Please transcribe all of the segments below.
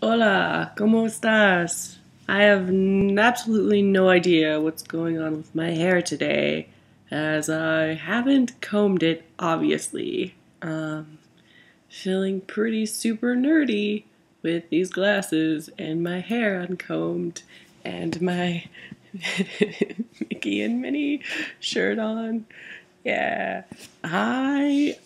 Hola, ¿cómo estás? I have absolutely no idea what's going on with my hair today, as I haven't combed it, obviously. Feeling pretty super nerdy with these glasses and my hair uncombed and my Mickey and Minnie shirt on. Yeah, I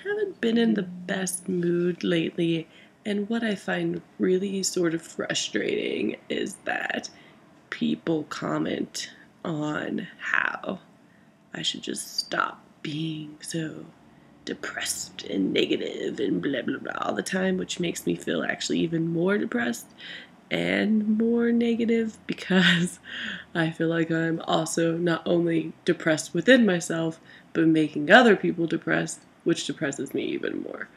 haven't been in the best mood lately, and what I find really sort of frustrating is that people comment on how I should just stop being so depressed and negative and blah blah blah all the time, which makes me feel actually even more depressed and more negative because I feel like I'm also not only depressed within myself, but making other people depressed, which depresses me even more.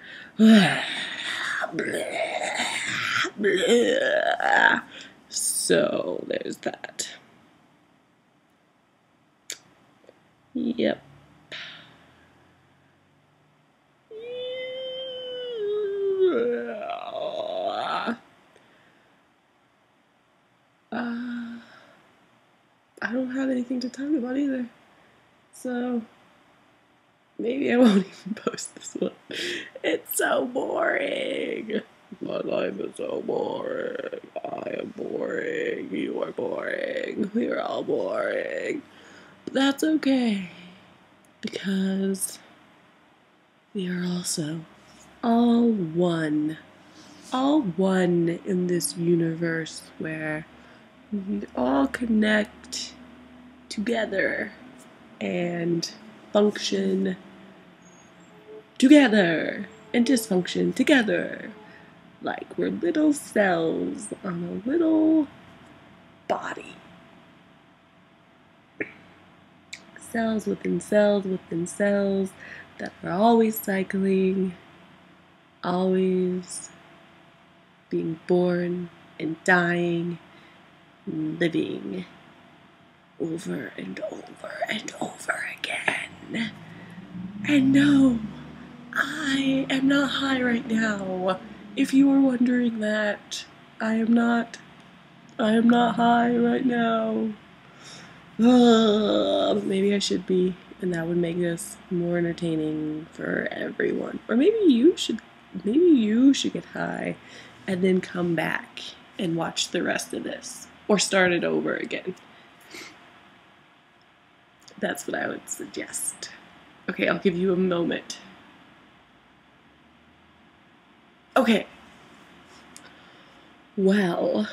So there's that. Yep. I don't have anything to talk about either. So maybe I won't even post this one. It's so boring. My life is so boring. I am boring. You are boring. We are all boring. But that's okay. Because we are also all one. All one in this universe where we all connect together and function together and dysfunction together. Like we're little cells on a little body. Cells within cells within cells that are always cycling, always being born and dying, and living over and over and over again. And no, I am not high right now. If you were wondering that, I am not high right now. But maybe I should be, and that would make this more entertaining for everyone. Or maybe you should get high and then come back and watch the rest of this. Or start it over again. That's what I would suggest. Okay, I'll give you a moment. Okay. Well,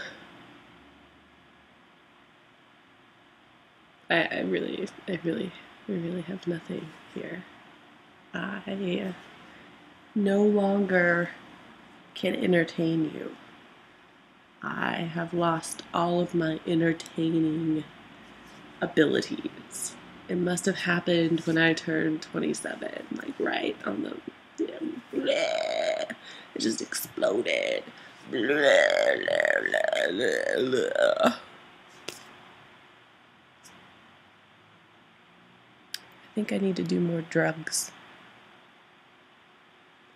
I really have nothing here. I no longer can entertain you. I have lost all of my entertaining abilities. It must have happened when I turned 27, like right on the, bleh, it just exploded. Bleh, bleh, bleh, bleh. I think I need to do more drugs.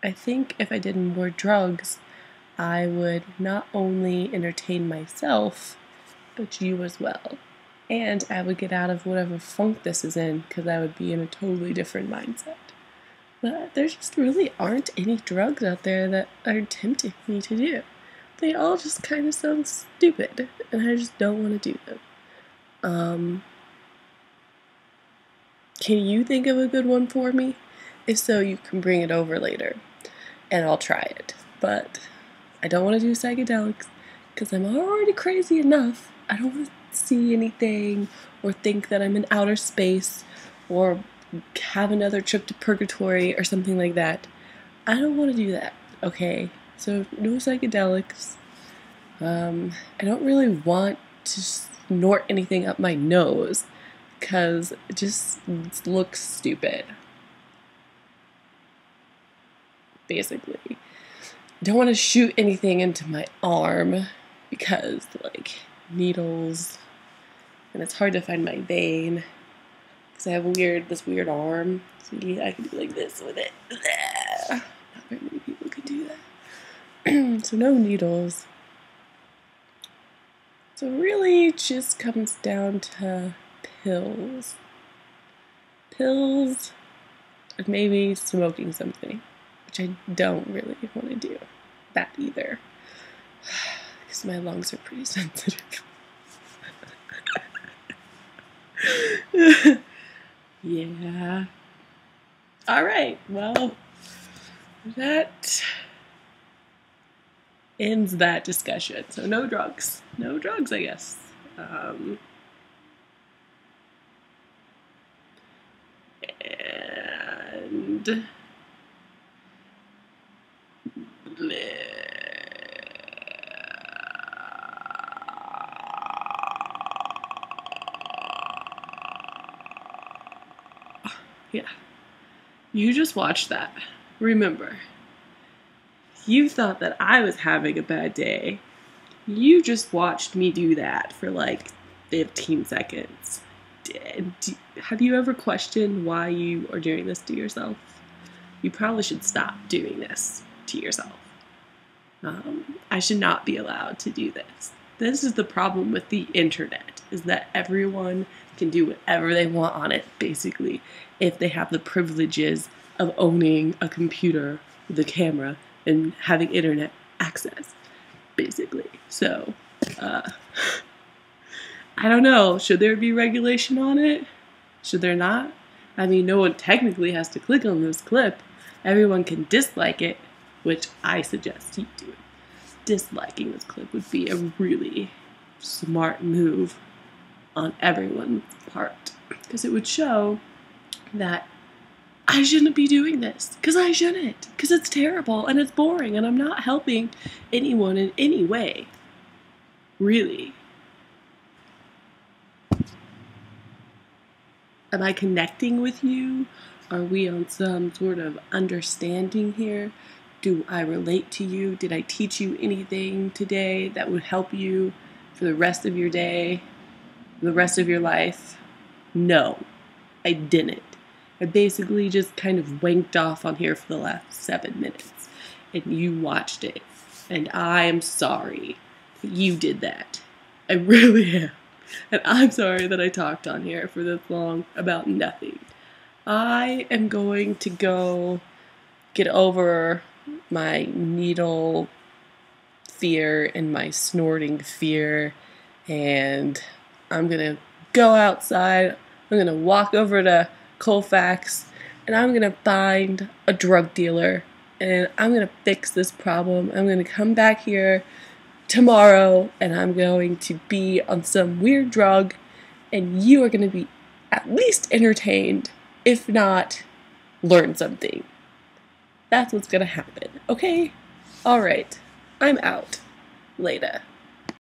I think if I did more drugs, I would not only entertain myself, but you as well. And I would get out of whatever funk this is in, because I would be in a totally different mindset. But there just really aren't any drugs out there that are tempting me to do. They all just kind of sound stupid, and I just don't want to do them. Can you think of a good one for me? If so, you can bring it over later, and I'll try it. But I don't want to do psychedelics, because I'm already crazy enough. I don't want to see anything or think that I'm in outer space or have another trip to purgatory or something like that. I don't want to do that, okay? So no psychedelics. I don't really want to snort anything up my nose because it just looks stupid. Basically. I don't want to shoot anything into my arm because, like, needles, and it's hard to find my vein. because I have this weird arm. So I can do like this with it. Not very many people can do that. So no needles. So really it just comes down to pills. Pills, and maybe smoking something, which I don't really want to do that either, because my lungs are pretty sensitive. Yeah. Alright, well, that ends that discussion. So no drugs. No drugs, I guess. And yeah, you just watched that. Remember, you thought that I was having a bad day. You just watched me do that for like 15 seconds. Have you ever questioned why you are doing this to yourself? You probably should stop doing this to yourself. I should not be allowed to do this. This is the problem with the internet, is that everyone can do whatever they want on it, basically, if they have the privileges of owning a computer with a camera and having internet access, basically. So, I don't know. Should there be regulation on it? Should there not? I mean, no one technically has to click on this clip. Everyone can dislike it, which I suggest you do. Disliking this clip would be a really smart move on everyone's part, because it would show that I shouldn't be doing this, because I shouldn't, because it's terrible and it's boring and I'm not helping anyone in any way, really. Am I connecting with you? Are we on some sort of understanding here? Do I relate to you? Did I teach you anything today that would help you for the rest of your day, the rest of your life? No, I didn't. I basically just kind of wanked off on here for the last 7 minutes, and you watched it. And I am sorry that you did that. I really am. And I'm sorry that I talked on here for this long about nothing. I am going to go get over my needle fear and my snorting fear, and I'm gonna go outside. I'm gonna walk over to Colfax, and I'm gonna find a drug dealer, and I'm gonna fix this problem. I'm gonna come back here tomorrow, and I'm going to be on some weird drug, and you are gonna be at least entertained, if not learn something. That's what's gonna happen, okay? Alright, I'm out. Later.